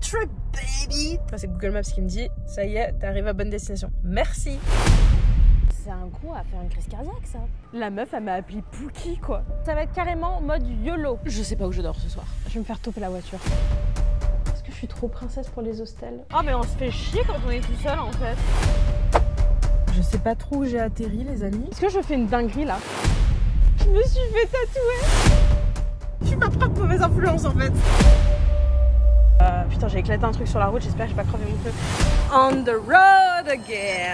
trip, baby. C'est Google Maps qui me dit, ça y est, t'arrives à bonne destination. Merci. C'est un coup à faire une crise cardiaque, ça. La meuf, elle m'a appelé Pookie, quoi. Ça va être carrément mode YOLO. Je sais pas où je dors ce soir. Je vais me faire toper la voiture. Est-ce que je suis trop princesse pour les hostels? Oh, mais on se fait chier quand on est tout seul, en fait. Je sais pas trop où j'ai atterri, les amis. Est-ce que je fais une dinguerie, là? Je me suis fait tatouer. Je suis ma propre mauvaise influence, en fait. Putain, j'ai éclaté un truc sur la route, j'espère que j'ai pas crevé mon feu. On the road again.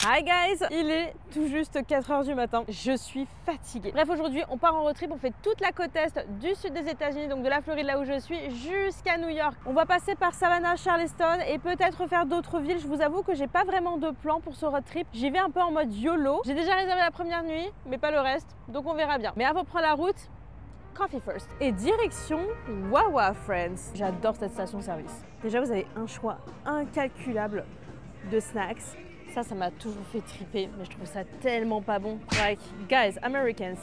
Hi guys, il est tout juste 4 h du matin, je suis fatiguée. Bref, aujourd'hui on part en road trip, on fait toute la côte est du sud des États-Unis, donc de la Floride là où je suis, jusqu'à New York. On va passer par Savannah, Charleston et peut-être faire d'autres villes. Je vous avoue que j'ai pas vraiment de plan pour ce road trip. J'y vais un peu en mode YOLO. J'ai déjà réservé la première nuit, mais pas le reste, donc on verra bien. Mais avant de prendre la route, coffee first. Et direction Wawa Friends. J'adore cette station-service. Déjà, vous avez un choix incalculable de snacks. Ça m'a toujours fait triper, mais je trouve ça tellement pas bon. Like, guys, Americans,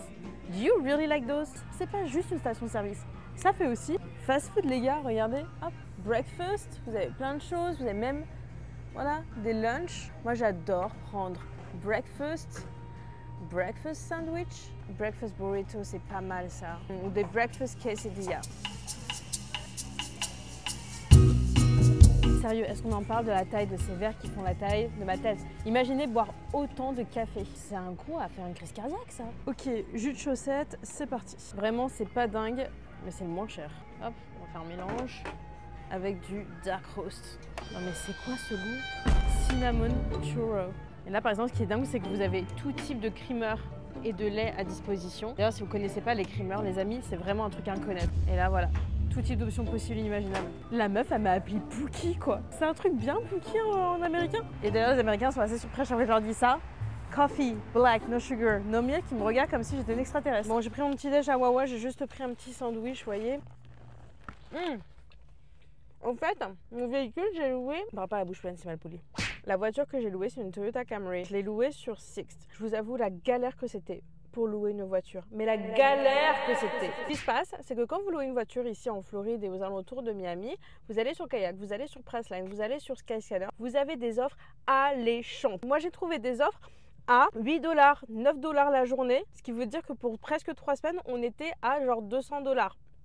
do you really like those? C'est pas juste une station-service. Ça fait aussi fast food, les gars. Regardez, hop, breakfast. Vous avez plein de choses. Vous avez même, voilà, des lunchs. Moi, j'adore prendre breakfast sandwich, breakfast burrito, c'est pas mal ça. Ou des breakfast quesadillas. Sérieux, est-ce qu'on en parle de la taille de ces verres qui font la taille de ma tête? Imaginez boire autant de café. C'est un coup à faire une crise cardiaque, ça. Ok, jus de chaussette, c'est parti. Vraiment, c'est pas dingue, mais c'est le moins cher. Hop, on va faire un mélange avec du dark roast. Non mais c'est quoi ce goût? Cinnamon churro. Et là, par exemple, ce qui est dingue, c'est que vous avez tout type de creamer et de lait à disposition. D'ailleurs, si vous ne connaissez pas les creamers, les amis, c'est vraiment un truc à connaître. Et là, voilà, tout type d'options possibles et inimaginables. La meuf, elle m'a appelé Pookie, quoi. C'est un truc bien Pookie en américain. Et d'ailleurs, les Américains sont assez surpris chaque fois que je leur dis ça. Coffee, black, no sugar, no milk, qui me regardent comme si j'étais une extraterrestre. Bon, j'ai pris mon petit déj à Wawa, j'ai juste pris un petit sandwich, vous voyez. En fait, le véhicule, j'ai loué... Je parle pas la bouche pleine, c'est mal poli. La voiture que j'ai louée, c'est une Toyota Camry. Je l'ai louée sur Sixt. Je vous avoue la galère que c'était pour louer une voiture. Mais la galère que c'était. Ce qui se passe, c'est que quand vous louez une voiture ici en Floride et aux alentours de Miami, vous allez sur Kayak, vous allez sur Pressline, vous allez sur Skyscanner, vous avez des offres alléchantes. Moi, j'ai trouvé des offres à 8 $, 9 $ la journée, ce qui veut dire que pour presque 3 semaines, on était à genre 200 $.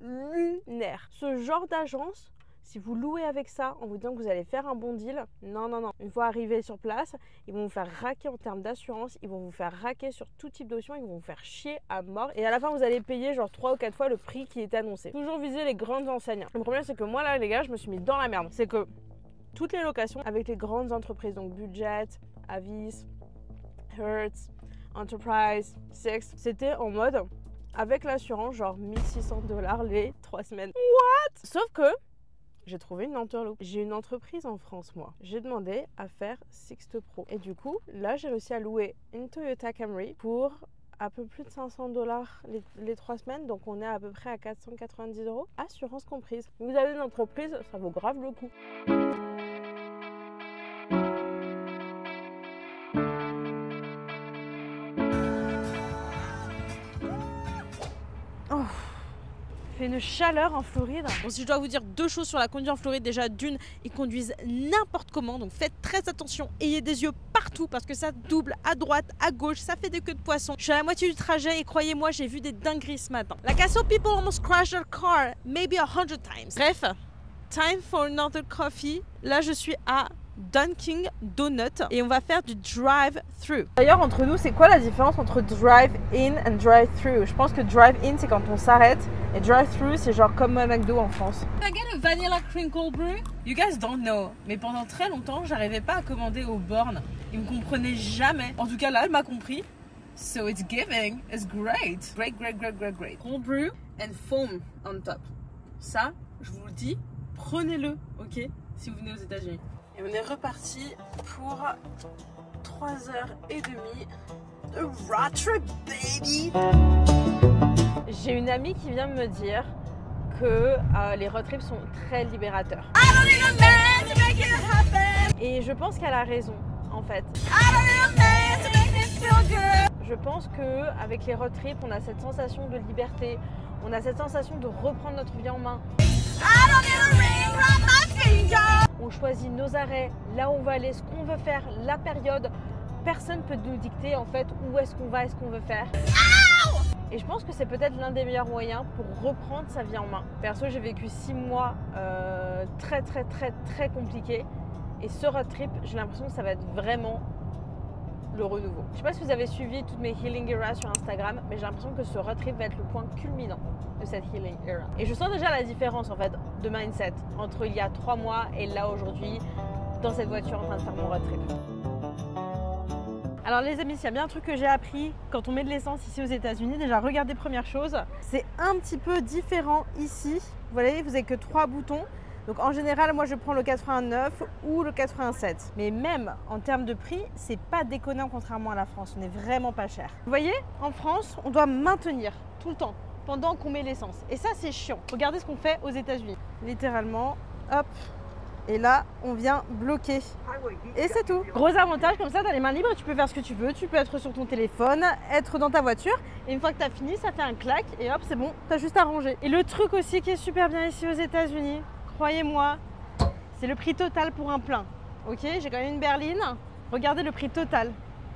Lunaire. Ce genre d'agence, si vous louez avec ça en vous disant que vous allez faire un bon deal, non, non, non. Une fois arrivé sur place, ils vont vous faire raquer en termes d'assurance, ils vont vous faire raquer sur tout type d'options, ils vont vous faire chier à mort. Et à la fin, vous allez payer genre 3 ou 4 fois le prix qui est annoncé. Toujours viser les grandes enseignes. Le problème, c'est que moi, là, les gars, je me suis mis dans la merde. C'est que toutes les locations avec les grandes entreprises, donc Budget, Avis, Hertz, Enterprise, Sixt, c'était en mode avec l'assurance, genre 1600 $ les 3 semaines. What? Sauf que j'ai trouvé une entourloupe. J'ai une entreprise en France, moi. J'ai demandé à faire Sixt Pro. Et du coup, là, j'ai réussi à louer une Toyota Camry pour un peu plus de 500 $ les 3 semaines. Donc, on est à peu près à 490 €, assurance comprise. Vous avez une entreprise, ça vaut grave le coup. Il fait une chaleur en Floride. Bon, si je dois vous dire 2 choses sur la conduite en Floride, déjà d'une, ils conduisent n'importe comment, donc faites très attention, ayez des yeux partout parce que ça double à droite, à gauche, ça fait des queues de poisson. Je suis à la moitié du trajet et croyez-moi, j'ai vu des dingueries ce matin. Like I saw people almost crash their car, maybe 100 times. Bref, time for another coffee. Là, je suis à Dunkin' Donut et on va faire du drive-thru. D'ailleurs, entre nous, c'est quoi la différence entre drive-in et drive-thru? Je pense que drive-in, c'est quand on s'arrête et drive-thru, c'est genre comme un McDo en France. I get a vanilla crinkle brew? You guys don't know. Mais pendant très longtemps, j'arrivais pas à commander aux bornes. Ils me comprenaient jamais. En tout cas, là, elle m'a compris. So it's giving. It's great. Great, great, great, great, great. Cold brew and foam on top. Ça, je vous le dis, prenez-le, ok? Si vous venez aux États-Unis. Et on est reparti pour 3h30 de road trip, baby! J'ai une amie qui vient me dire que les road trips sont très libérateurs. I don't need a man to make it happen. Et je pense qu'elle a raison, en fait. I don't need a man to make me feel good. Je pense qu'avec les road trips, on a cette sensation de liberté, on a cette sensation de reprendre notre vie en main. On choisit nos arrêts, là où on va aller, ce qu'on veut faire, la période. Personne ne peut nous dicter en fait où est-ce qu'on va et ce qu'on veut faire. Et je pense que c'est peut-être l'un des meilleurs moyens pour reprendre sa vie en main. Perso, j'ai vécu 6 mois très compliqués. Et ce road trip, j'ai l'impression que ça va être vraiment le renouveau. Je ne sais pas si vous avez suivi toutes mes healing eras sur Instagram, mais j'ai l'impression que ce road trip va être le point culminant de cette healing era. Et je sens déjà la différence en fait de mindset entre il y a 3 mois et là aujourd'hui, dans cette voiture en train de faire mon road trip. Alors les amis, s'il y a bien un truc que j'ai appris quand on met de l'essence ici aux États-Unis, déjà regardez première chose, c'est un petit peu différent ici. Vous voyez, vous n'avez que 3 boutons. Donc en général, moi je prends le 89 ou le 87. Mais même en termes de prix, c'est pas déconnant contrairement à la France. On est vraiment pas cher. Vous voyez, en France, on doit maintenir tout le temps pendant qu'on met l'essence. Et ça, c'est chiant. Regardez ce qu'on fait aux États-Unis. Littéralement, hop. Et là, on vient bloquer. Et c'est tout. Gros avantage, comme ça, tu as les mains libres et tu peux faire ce que tu veux. Tu peux être sur ton téléphone, être dans ta voiture. Et une fois que tu as fini, ça fait un clac et hop, c'est bon. Tu as juste à ranger. Et le truc aussi qui est super bien ici aux États-Unis, croyez-moi, c'est le prix total pour un plein. Ok, j'ai quand même une berline. Regardez le prix total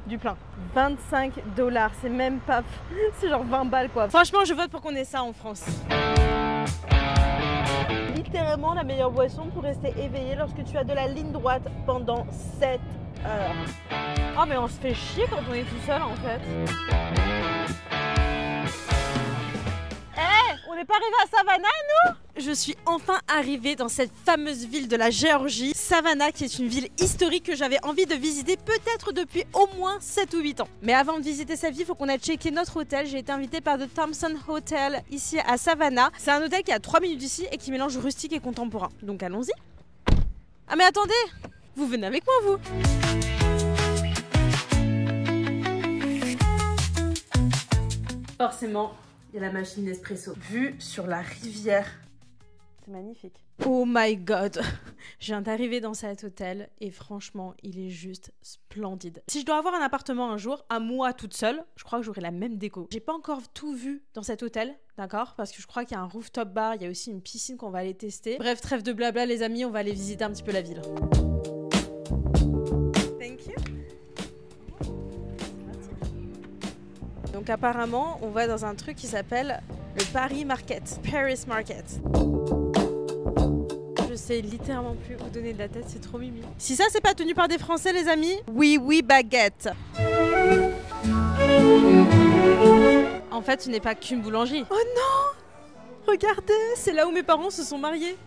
du plein. 25 $. C'est même pas... C'est genre 20 balles quoi. Franchement, je vote pour qu'on ait ça en France. Littéralement la meilleure boisson pour rester éveillé lorsque tu as de la ligne droite pendant 7 heures. Oh mais on se fait chier quand on est tout seul en fait. On n'est pas arrivé à Savannah, nous? Je suis enfin arrivée dans cette fameuse ville de la Géorgie, Savannah, qui est une ville historique que j'avais envie de visiter peut-être depuis au moins 7 ou 8 ans. Mais avant de visiter cette ville, il faut qu'on ait checké notre hôtel. J'ai été invitée par The Thompson Hotel ici à Savannah. C'est un hôtel qui est à 3 minutes d'ici et qui mélange rustique et contemporain. Donc allons-y. Ah mais attendez, vous venez avec moi vous? Forcément, il y a la machine espresso. Vue sur la rivière. C'est magnifique. Oh my god. Je viens d'arriver dans cet hôtel et franchement, il est juste splendide. Si je dois avoir un appartement un jour, à moi toute seule, je crois que j'aurai la même déco. J'ai pas encore tout vu dans cet hôtel, d'accord? Parce que je crois qu'il y a un rooftop bar, il y a aussi une piscine qu'on va aller tester. Bref, trêve de blabla les amis, on va aller visiter un petit peu la ville. Thank you. Donc apparemment, on va dans un truc qui s'appelle le Paris Market, Paris Market. Je sais littéralement plus où donner de la tête, c'est trop mimi. Si ça, c'est pas tenu par des Français, les amis, oui, oui, baguette. En fait, ce n'est pas qu'une boulangerie. Oh non! Regardez, c'est là où mes parents se sont mariés.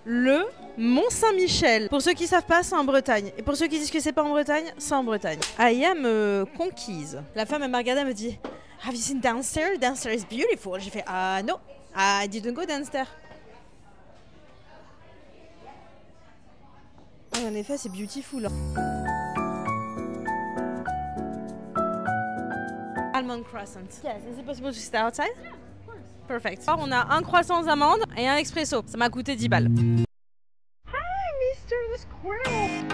Le Mont-Saint-Michel. Pour ceux qui savent pas, c'est en Bretagne. Et pour ceux qui disent que c'est pas en Bretagne, c'est en Bretagne. I am conquise. La femme, elle m'a regardée, elle me dit Have you seen downstairs? Downstairs is beautiful. J'ai fait no, I didn't go downstairs. Oh, en effet, c'est beautiful. Almond croissant. Yes, is it possible to sit outside? Yeah, of course. Perfect. Alors, on a un croissant aux amandes et un expresso. Ça m'a coûté 10 balles. Hi, Mr. the Squirrel.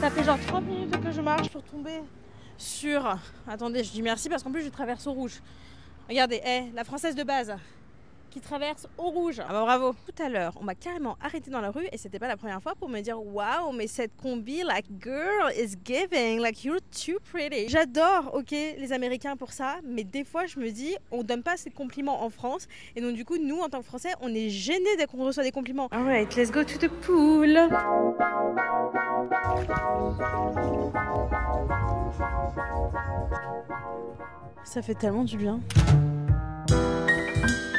Ça fait genre 30 minutes que je marche pour tomber sur... Attendez, je dis merci parce qu'en plus je traverse au rouge. Regardez, la française de base qui traverse au rouge. Ah bah bravo. Tout à l'heure, on m'a carrément arrêté dans la rue et c'était pas la première fois pour me dire waouh, mais cette combi, like girl is giving, like you're too pretty. J'adore, ok, les Américains pour ça, mais des fois je me dis, on donne pas ces compliments en France et donc du coup, nous en tant que Français, on est gênés dès qu'on reçoit des compliments. Alright, let's go to the pool. Ça fait tellement du bien.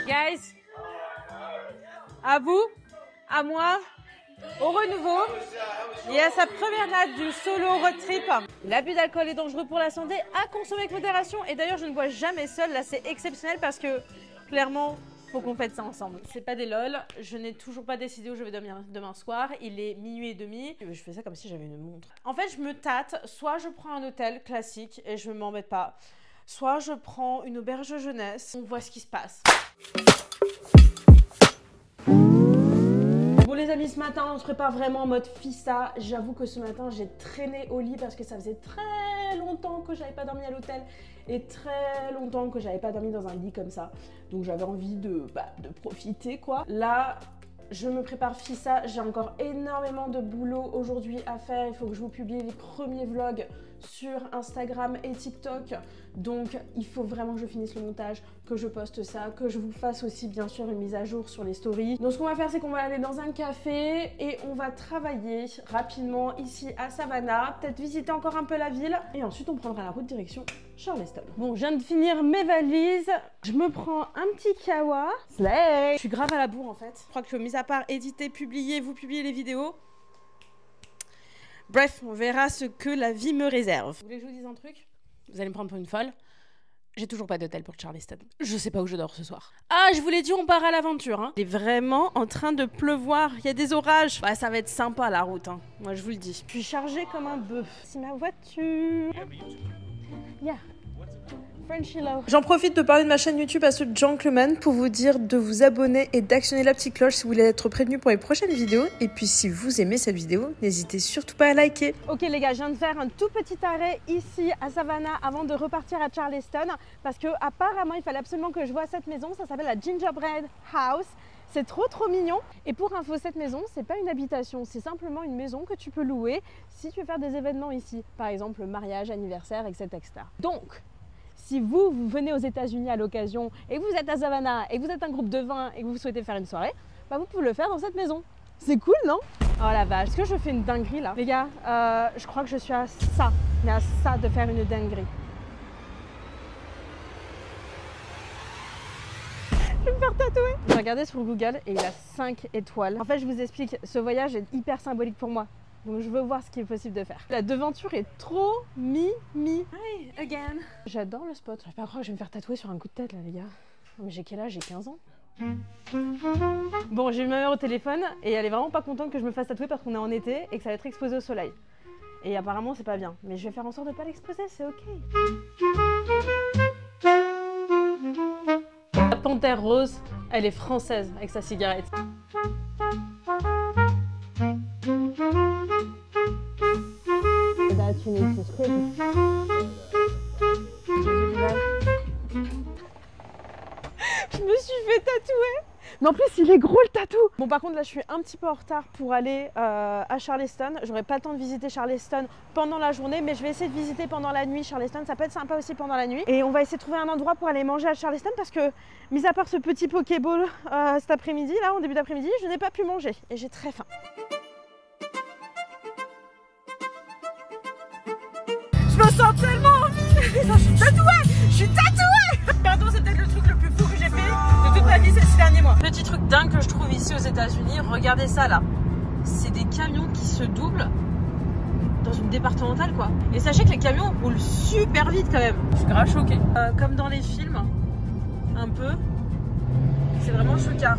Guys, à vous, à moi, au renouveau. Et à sa première natte du solo road trip. L'abus d'alcool est dangereux pour la santé, à consommer avec modération. Et d'ailleurs, je ne bois jamais seule. Là, c'est exceptionnel parce que clairement, faut qu'on fête ça ensemble. C'est pas des lol. Je n'ai toujours pas décidé où je vais dormir demain soir. Il est 00h30. Je fais ça comme si j'avais une montre. En fait, je me tâte. Soit je prends un hôtel classique et je ne m'embête pas. Soit je prends une auberge jeunesse. On voit ce qui se passe. Bon les amis, ce matin on se prépare vraiment en mode fissa. J'avoue que ce matin j'ai traîné au lit parce que ça faisait très longtemps que j'avais pas dormi à l'hôtel et très longtemps que j'avais pas dormi dans un lit comme ça. Donc j'avais envie de profiter quoi. Là, je me prépare fissa, j'ai encore énormément de boulot aujourd'hui à faire. Il faut que je vous publie les premiers vlogs sur Instagram et TikTok. Donc il faut vraiment que je finisse le montage, que je poste ça, que je vous fasse aussi bien sûr une mise à jour sur les stories. Donc ce qu'on va faire, c'est qu'on va aller dans un café et on va travailler rapidement ici à Savannah, peut-être visiter encore un peu la ville et ensuite on prendra la route direction Charleston. Bon, je viens de finir mes valises, je me prends un petit kawa. Slay. Je suis grave à la bourre en fait. Je crois que mis à part éditer, publier, vous publier les vidéos. Bref, on verra ce que la vie me réserve. Vous voulez que je vous dise un truc? Vous allez me prendre pour une folle. J'ai toujours pas d'hôtel pour Charleston. Je sais pas où je dors ce soir. Ah, je vous l'ai dit, on part à l'aventure. Hein. Il est vraiment en train de pleuvoir. Il y a des orages. Ouais, ça va être sympa la route. Hein. Moi, je vous le dis. Je suis chargée comme un bœuf. C'est ma voiture. Yeah. Frenchylo. J'en profite de parler de ma chaîne YouTube à ce gentleman pour vous dire de vous abonner et d'actionner la petite cloche si vous voulez être prévenu pour les prochaines vidéos. Et puis si vous aimez cette vidéo, n'hésitez surtout pas à liker. Ok les gars, je viens de faire un tout petit arrêt ici à Savannah avant de repartir à Charleston parce que apparemment il fallait absolument que je voie cette maison. Ça s'appelle la Gingerbread House. C'est trop mignon. Et pour info, cette maison, c'est pas une habitation, c'est simplement une maison que tu peux louer si tu veux faire des événements ici. Par exemple, mariage, anniversaire, etc. Donc, si vous venez aux États-Unis à l'occasion et que vous êtes à Savannah et que vous êtes un groupe de 20 et que vous souhaitez faire une soirée, bah vous pouvez le faire dans cette maison. C'est cool, non? Oh la vache, est-ce que je fais une dinguerie là? Les gars, je crois que je suis à ça, mais à ça de faire une dinguerie. Je vais me faire tatouer. J'ai regardé sur Google et il a 5 étoiles. En fait, je vous explique, ce voyage est hyper symbolique pour moi. Donc je veux voir ce qui est possible de faire. La devanture est trop mimi. Hi, again. J'adore le spot. Je vais pas croire que je vais me faire tatouer sur un coup de tête là les gars. Mais j'ai quel âge? J'ai 15 ans. Bon, j'ai eu ma mère au téléphone et elle est vraiment pas contente que je me fasse tatouer parce qu'on est en été et que ça va être exposé au soleil. Et apparemment c'est pas bien. Mais je vais faire en sorte de pas l'exposer, c'est ok. La panthère rose, elle est française avec sa cigarette. Je me suis fait tatouer. Mais en plus il est gros le tatou. Bon par contre là je suis un petit peu en retard pour aller à Charleston. J'aurai pas le temps de visiter Charleston pendant la journée, mais je vais essayer de visiter pendant la nuit Charleston. Ça peut être sympa aussi pendant la nuit. Et on va essayer de trouver un endroit pour aller manger à Charleston parce que mis à part ce petit Pokéball cet après-midi, là en début d'après-midi, je n'ai pas pu manger et j'ai très faim. Je me sens tellement en vie. Je suis tatouée. Je suis tatouée. Pardon, c'est peut-être le truc le plus fou que j'ai fait de toute ma vie ces 6 derniers mois. Petit truc dingue que je trouve ici aux États-Unis, regardez ça là. C'est des camions qui se doublent dans une départementale quoi. Et sachez que les camions roulent super vite quand même. Je suis grave choquée. Comme dans les films, un peu. C'est vraiment choquant.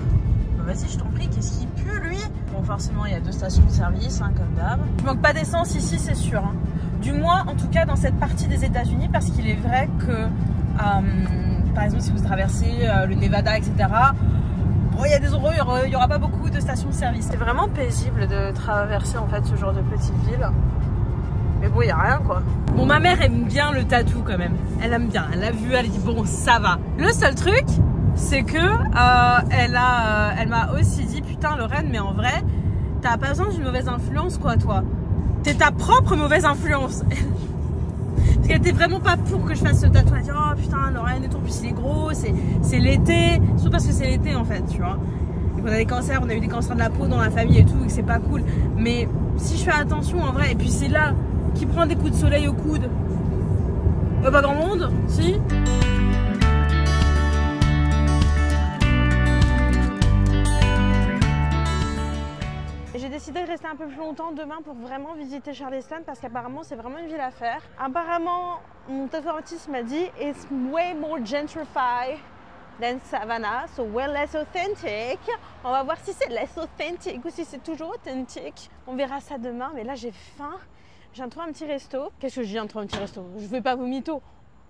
Bah, vas-y, je t'en prie, qu'est-ce qui pue lui? Bon, forcément, il y a 2 stations de service, hein, comme d'hab. Je manque pas d'essence ici, c'est sûr. Hein. Du moins, en tout cas, dans cette partie des États-Unis, parce qu'il est vrai que, par exemple, si vous traversez le Nevada, etc., bon, il y a des endroits où il n'y aura pas beaucoup de stations de service. C'est vraiment paisible de traverser en fait ce genre de petite ville. Mais bon, il n'y a rien quoi. Bon, ma mère aime bien le tatou quand même. Elle aime bien, elle l'a vu, elle dit bon, ça va. Le seul truc, c'est que elle m'a aussi dit putain Lorraine, mais en vrai, t'as pas besoin d'une mauvaise influence quoi, toi. T'es ta propre mauvaise influence. Parce qu'elle était vraiment pas pour que je fasse ce tatouage. Elle dit oh putain Lorraine et tout, en plus il est gros, c'est l'été. Surtout parce que c'est l'été en fait, tu vois. Et qu'on a des cancers, on a eu des cancers de la peau dans la famille et tout, et que c'est pas cool. Mais si je fais attention en vrai, et puis c'est là qui prend des coups de soleil au coude. Pas grand monde, si. J'ai décidé de rester un peu plus longtemps demain pour vraiment visiter Charleston parce qu'apparemment c'est vraiment une ville à faire. Apparemment mon tatouautiste m'a dit it's way more gentrified than Savannah, so way less authentic. On va voir si c'est less authentic ou si c'est toujours authentique. On verra ça demain, mais là j'ai faim. Je viens de trouver un petit resto. Qu'est-ce que je viens de trouver un petit resto? Je vais pas vous mytho.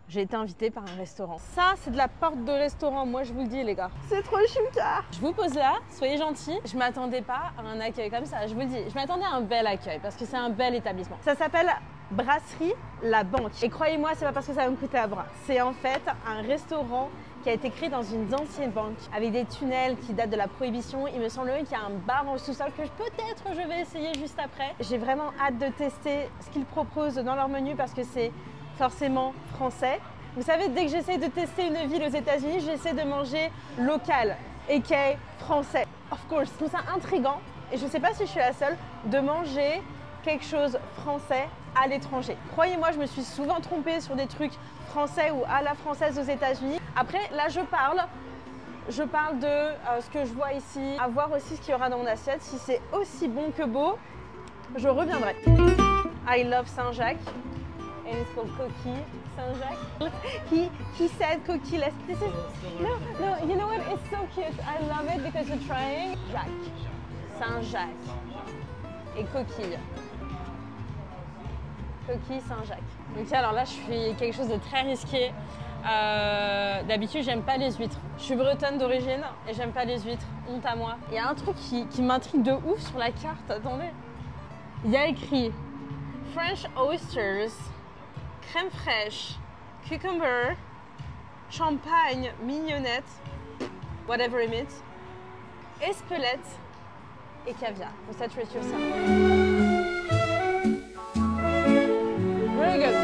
J'ai été invitée par un restaurant. Ça, c'est de la porte de restaurant, moi je vous le dis les gars. C'est trop chouka. Je vous pose là, soyez gentils. Je m'attendais pas à un accueil comme ça, je vous le dis. Je m'attendais à un bel accueil parce que c'est un bel établissement. Ça s'appelle Brasserie La Banque. Et croyez-moi, c'est pas parce que ça va me coûter à bras. C'est en fait un restaurant qui a été créé dans une ancienne banque avec des tunnels qui datent de la Prohibition. Il me semble qu'il y a un bar en sous-sol que peut-être je vais essayer juste après. J'ai vraiment hâte de tester ce qu'ils proposent dans leur menu parce que c'est forcément français. Vous savez, dès que j'essaie de tester une ville aux États-Unis, j'essaie de manger local, aka français. Of course, je trouve ça intriguant et je ne sais pas si je suis la seule de manger quelque chose français à l'étranger. Croyez-moi, je me suis souvent trompée sur des trucs français ou à la française aux États-Unis. Après, là, je parle de ce que je vois ici, à voir aussi ce qu'il y aura dans mon assiette. Si c'est aussi bon que beau, je reviendrai. I love Saint-Jacques. And it's called Coquille Saint-Jacques. He said coquille. This is no. You know what? It's so cute. I love it because you're trying. Jacques, Saint-Jacques et coquille. Coquille Saint-Jacques. Donc alors là, je fais quelque chose de très risqué. D'habitude, j'aime pas les huîtres. Je suis bretonne d'origine et j'aime pas les huîtres. Honte à moi. Il y a un truc qui m'intrigue de ouf sur la carte. Attendez. Il y a écrit French oysters, crème fraîche, cucumber, champagne, mignonnette, whatever it means, espelette et caviar. So ça, treat yourself. Very good.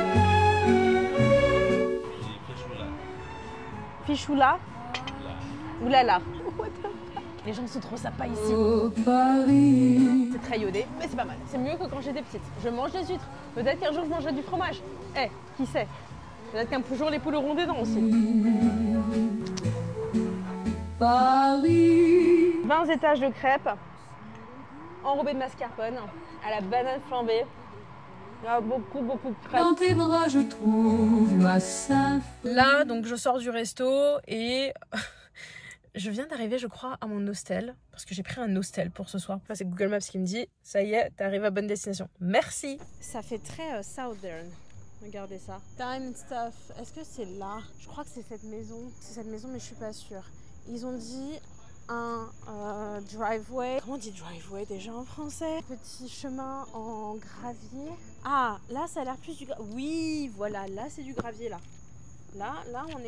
Fichoula. Oulala. Les gens sont trop sympas ici. C'est très iodé, mais c'est pas mal. C'est mieux que quand j'étais petite. Je mange des huîtres. Peut-être qu'un jour je mangerai du fromage. Eh, qui sait? Peut-être qu'un jour les poules auront des dents aussi. 20 étages de crêpes, enrobées de mascarpone, à la banane flambée. Il y a beaucoup de crêpes. Dans tes bras, je trouve ma symphonie. Là, donc je sors du resto et je viens d'arriver, je crois, à mon hostel. Parce que j'ai pris un hostel pour ce soir. Enfin, c'est Google Maps qui me dit, ça y est, t'arrives à bonne destination. Merci. Ça fait très Southern. Regardez ça. Time and stuff. Est-ce que c'est là? Je crois que c'est cette maison. C'est cette maison, mais je suis pas sûre. Ils ont dit un driveway. Comment on dit driveway déjà en français? Petit chemin en gravier. Ah, là, ça a l'air plus du gravier. Oui, voilà, là, c'est du gravier, là. Là, on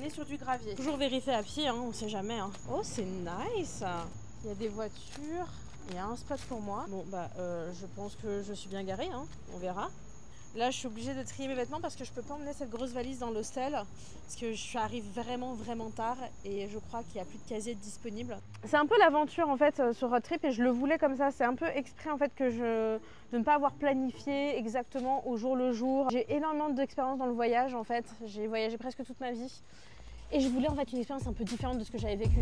est sur du gravier. Toujours vérifier à pied, hein, on sait jamais. Hein. Oh, c'est nice. Il y a des voitures. Il y a un spot pour moi. Bon, bah, je pense que je suis bien garée, hein. On verra. Là, je suis obligée de trier mes vêtements parce que je peux pas emmener cette grosse valise dans l'hostel parce que j'arrive vraiment tard et je crois qu'il n'y a plus de casier disponible. C'est un peu l'aventure en fait sur road trip et je le voulais comme ça. C'est un peu exprès en fait de ne pas avoir planifié exactement au jour le jour. J'ai énormément d'expérience dans le voyage en fait. J'ai voyagé presque toute ma vie et je voulais en fait une expérience un peu différente de ce que j'avais vécu.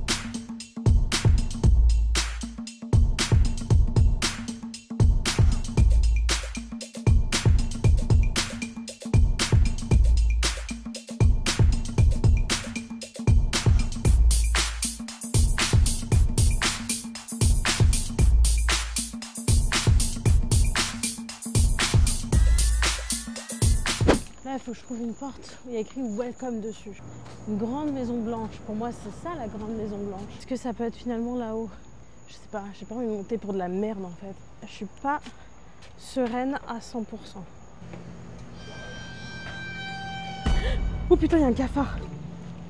Il faut que je trouve une porte où il y a écrit Welcome dessus. Une grande maison blanche. Pour moi, c'est ça la grande maison blanche. Est-ce que ça peut être finalement là-haut? Je sais pas. J'ai pas envie de monter pour de la merde en fait. Je suis pas sereine à 100%. Oh putain, il y a un cafard.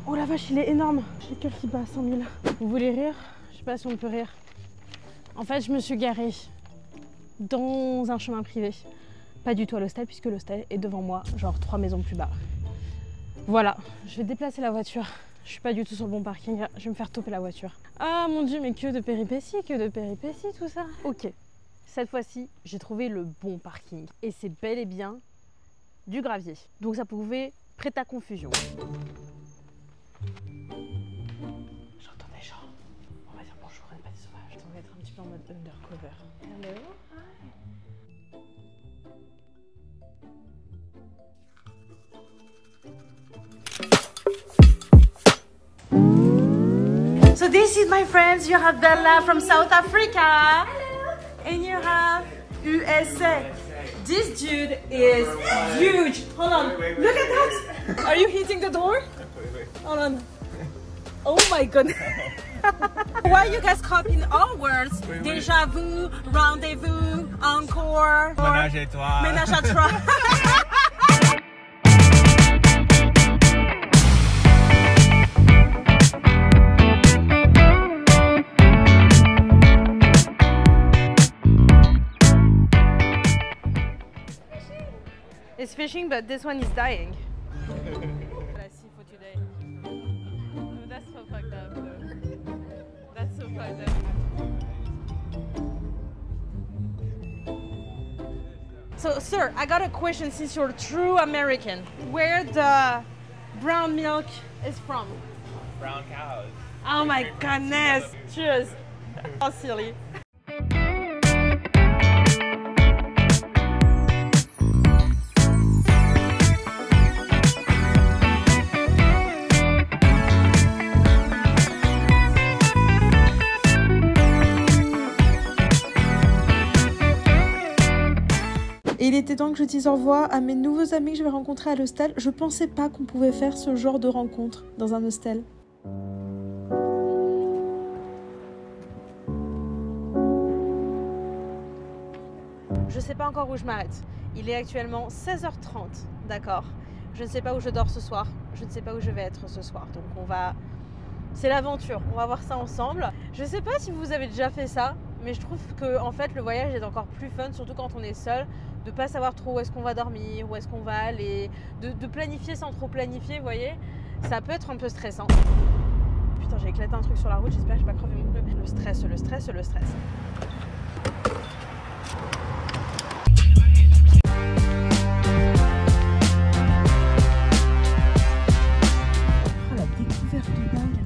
Oh la vache, il est énorme. J'ai le cœur qui bat à 100 000. Vous voulez rire? Je sais pas si on peut rire. En fait, je me suis garée dans un chemin privé. Pas du tout à l'hostel puisque l'hostel est devant moi, genre 3 maisons plus bas. Voilà, je vais déplacer la voiture. Je suis pas du tout sur le bon parking, je vais me faire toper la voiture. Ah mon dieu, mais que de péripéties tout ça. Ok, cette fois-ci, j'ai trouvé le bon parking. Et c'est bel et bien du gravier. Donc ça pouvait prêter à confusion. J'entends des gens. On va dire bonjour à une petite sauvage. On va être un petit peu en mode undercover. Hello. So this is my friends, you have Bella from South Africa. Hello. And you have USA. This dude is huge. Hold on. Wait, Look at that. Are you hitting the door? Hold on. Oh my god. Why you guys copying our words? Déjà vu, rendez-vous, encore. Ménage à toi. Ménage à trois. It's fishing, but this one is dying. Let's see for today. Oh, that's so fucked up. That's so fucked up. So, sir, I got a question since you're a true American. Where the brown milk is from? Brown cows. Oh my goodness! Cheers! How silly. Et il était temps que je dise au revoir à mes nouveaux amis que je vais rencontrer à l'hostel. Je pensais pas qu'on pouvait faire ce genre de rencontre dans un hostel. Je sais pas encore où je m'arrête. Il est actuellement 16h30, d'accord. Je ne sais pas où je dors ce soir. Je ne sais pas où je vais être ce soir. Donc on va... C'est l'aventure, on va voir ça ensemble. Je sais pas si vous avez déjà fait ça, mais je trouve que en fait le voyage est encore plus fun, surtout quand on est seul, de pas savoir trop où est-ce qu'on va dormir, où est-ce qu'on va aller, de planifier sans trop planifier, vous voyez. Ça peut être un peu stressant. Putain, j'ai éclaté un truc sur la route, j'espère que j'ai pas crevé mon pneu. Le stress, le stress, le stress.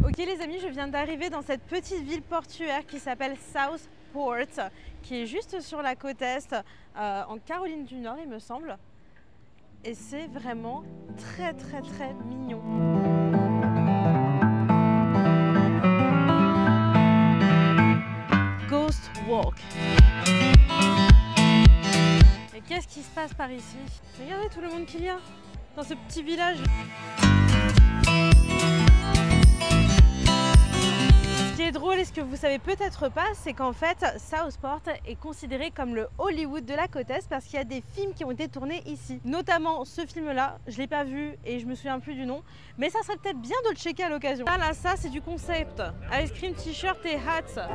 Ok les amis, je viens d'arriver dans cette petite ville portuaire qui s'appelle Southport, qui est juste sur la côte Est, en Caroline du Nord il me semble. Et c'est vraiment très très très mignon. Ghost Walk. Et qu'est-ce qui se passe par ici? Regardez tout le monde qu'il y a dans ce petit village. Ce qui est drôle et ce que vous savez peut-être pas, c'est qu'en fait Southport est considéré comme le Hollywood de la côte Est parce qu'il y a des films qui ont été tournés ici. Notamment ce film-là, je l'ai pas vu et je me souviens plus du nom, mais ça serait peut-être bien de le checker à l'occasion. Ah là, ça c'est du concept. Ice cream, t-shirt et hats.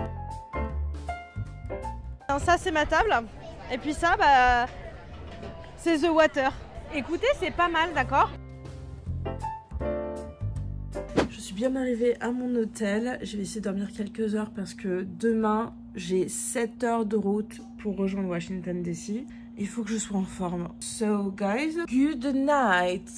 Alors, ça c'est ma table. Et puis ça, bah, c'est The Water. Écoutez, c'est pas mal, d'accord? Je suis bien arrivée à mon hôtel. Je vais essayer de dormir quelques heures parce que demain, j'ai 7 heures de route pour rejoindre Washington DC. Il faut que je sois en forme. So guys, good night.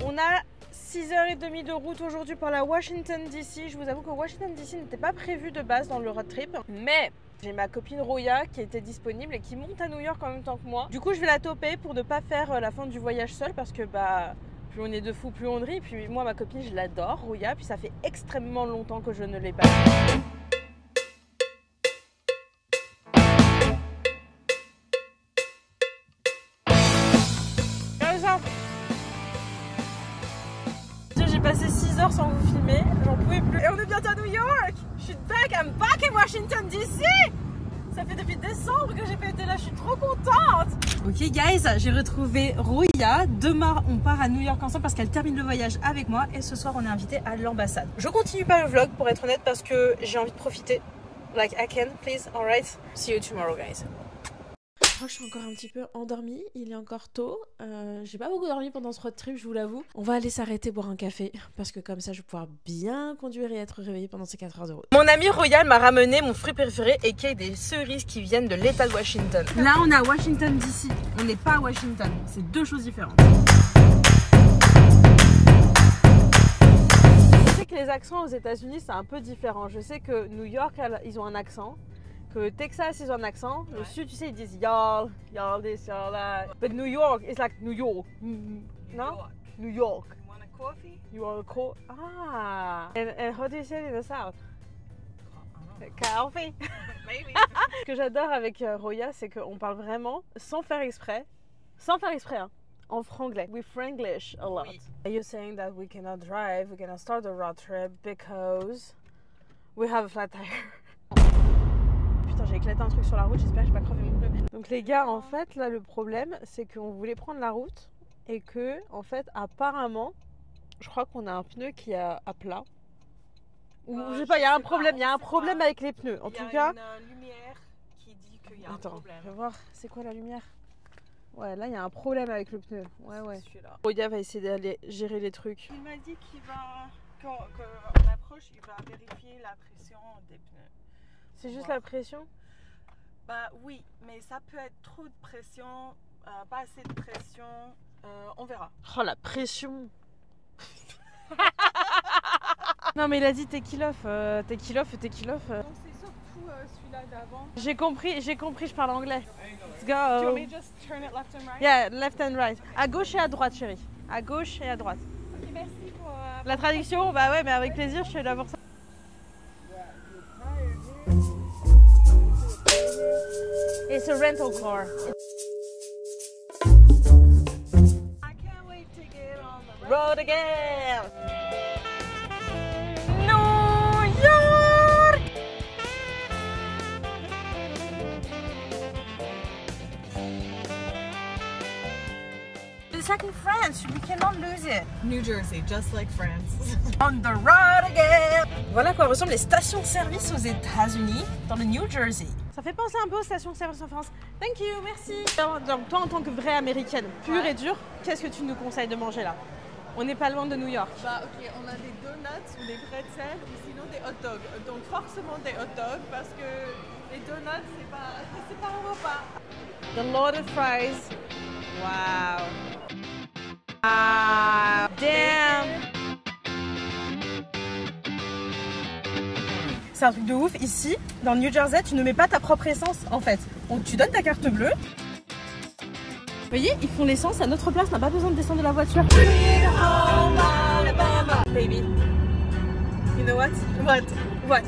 On a 6h30 de route aujourd'hui pour la Washington DC. Je vous avoue que Washington DC n'était pas prévu de base dans le road trip, mais j'ai ma copine Roya qui était disponible et qui monte à New York en même temps que moi. Du coup, je vais la toper pour ne pas faire la fin du voyage seule parce que bah plus on est de fous, plus on rit. Puis moi, ma copine, je l'adore, Roya. Puis ça fait extrêmement longtemps que je ne l'ai pas vue. J'ai passé 6 heures sans vous filmer, j'en pouvais plus. Et on est bientôt à New York. Je suis back, I'm back in Washington DC. Ça fait depuis décembre que j'ai pas été là, je suis trop contente. Ok guys, j'ai retrouvé Roya. Demain on part à New York ensemble parce qu'elle termine le voyage avec moi. Et ce soir on est invité à l'ambassade. Je continue pas le vlog pour être honnête parce que j'ai envie de profiter. Like I can, please, alright. See you tomorrow guys. Je crois que je suis encore un petit peu endormie, il est encore tôt. J'ai pas beaucoup dormi pendant ce road trip, je vous l'avoue. On va aller s'arrêter boire un café parce que comme ça je vais pouvoir bien conduire et être réveillée pendant ces 4 heures de route. Mon ami Royal m'a ramené mon fruit préféré et qui est des cerises qui viennent de l'état de Washington. Là on est à Washington DC, on n'est pas à Washington, c'est deux choses différentes. Je sais que les accents aux États-Unis c'est un peu différent. Je sais que New York ils ont un accent. Que Texas, ils ont un accent. Le sud, tu sais, ils disent y'all, y'all this, y'all that. But New York, it's like New York. No? New York. Want a coffee? You want a coffee? Ah. And how do you say it in the South? Café. Ce que j'adore avec Roya, c'est qu'on parle vraiment sans faire exprès. Sans faire exprès, hein. En franglais. We franglish a lot. Oui. Are you saying that we cannot drive, we cannot start a road trip because we have a flat tire? Putain, j'ai éclaté un truc sur la route, j'espère que j'ai pas crevé mon pneu. Donc les gars, en fait, là le problème, c'est qu'on voulait prendre la route et que, en fait, apparemment, je crois qu'on a un pneu qui est à plat. Ou je sais pas, il y a un problème, il y a un problème avec les pneus. En tout cas, il y a une lumière qui dit qu'il y a un attends, problème. je vais voir, c'est quoi la lumière? Ouais, là il y a un problème avec le pneu. Ouais, ouais. Celui-là. Roya va essayer d'aller gérer les trucs. Il m'a dit qu'il va, quand on approche, il va vérifier la pression des pneus. C'est juste la pression? Bah oui, mais ça peut être trop de pression, pas assez de pression, on verra. Oh la pression. Non mais il a dit t'es kill-off, t'es kill-off. Donc c'est surtout celui-là d'avant. J'ai compris, je parle anglais. Let's Do you want go. me to just turn it left and right? Yeah, left and right. À gauche et à droite, chérie. À gauche et à droite. Ok, merci pour... La traduction, bah ouais, mais avec plaisir, je suis là pour ça. It's a rental car. I can't wait to get on the road. Road again. New York! It's like in France, we cannot lose it. New Jersey, just like France. On the road again! Voilà à quoi ressemblent les stations-service aux États-Unis, dans le New Jersey. Ça fait penser un peu aux stations-service en France. Thank you, merci. Donc toi, en tant que vraie américaine, pure et dure, qu'est-ce que tu nous conseilles de manger là? On n'est pas loin de New York. Bah ok, on a des donuts ou des pretzels ou sinon des hot dogs. Donc forcément des hot dogs parce que les donuts c'est pas un repas. The loaded fries. Wow. Ah, damn. C'est un truc de ouf. Ici, dans le New Jersey, tu ne mets pas ta propre essence en fait. Donc tu donnes ta carte bleue. Vous voyez, ils font l'essence à notre place, on n'a pas besoin de descendre de la voiture. Baby. You know what? What? What?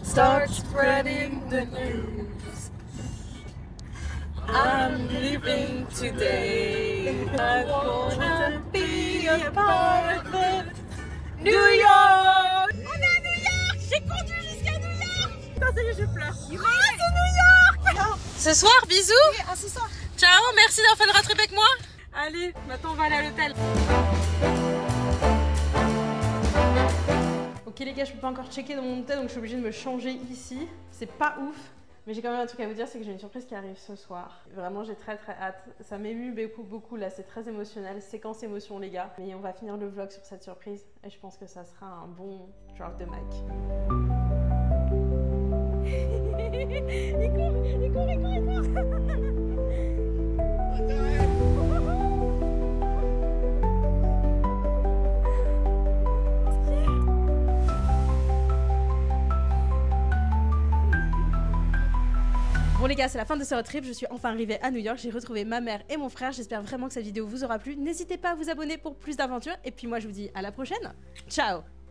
Start spreading the news. I'm leaving today. I'm gonna be a part of it. New York! On est à New York! J'ai conduit jusqu'à New York! Putain, ça y est, je pleure. Oh, c'est New York! Ce soir, bisous! Oui, à ce soir. Ciao, merci d'avoir fait le road trip avec moi. Allez, maintenant on va aller à l'hôtel. Ok les gars, je peux pas encore checker dans mon hôtel, donc je suis obligée de me changer ici. C'est pas ouf, mais j'ai quand même un truc à vous dire, c'est que j'ai une surprise qui arrive ce soir. Vraiment, j'ai très hâte. Ça m'émue beaucoup là, c'est très émotionnel, séquence émotion les gars. Mais on va finir le vlog sur cette surprise et je pense que ça sera un bon drop de mic. Il court. Bon les gars, c'est la fin de ce road trip, je suis enfin arrivée à New York, j'ai retrouvé ma mère et mon frère, j'espère vraiment que cette vidéo vous aura plu. N'hésitez pas à vous abonner pour plus d'aventures et puis moi je vous dis à la prochaine. Ciao.